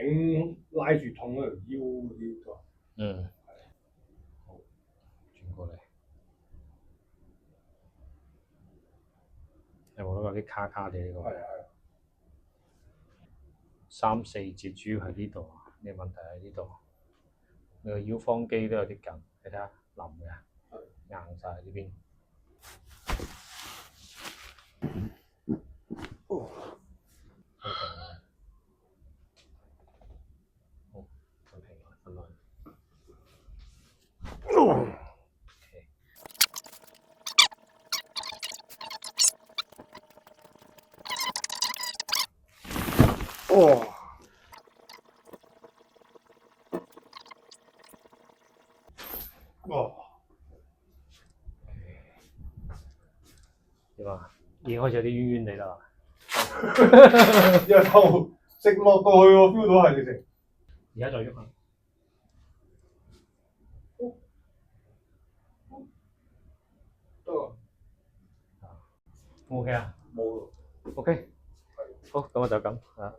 頸拉住痛嗰條腰嗰啲都係。嗯。好，轉過嚟。有冇嗰啲卡卡地呢個？係。3、4節主要喺呢度啊，呢個問題喺呢度。你個腰方肌都有啲緊，你睇下腍嘅，硬晒呢邊。好平嘅，好，咁平啦，分開。哦。哦。點啊？已經開始有啲冤冤地啦。由頭直落過去喎 ，feel 到係直情。而家再喐下。得啊。OK 啊？冇。OK。好，咁我就咁啊。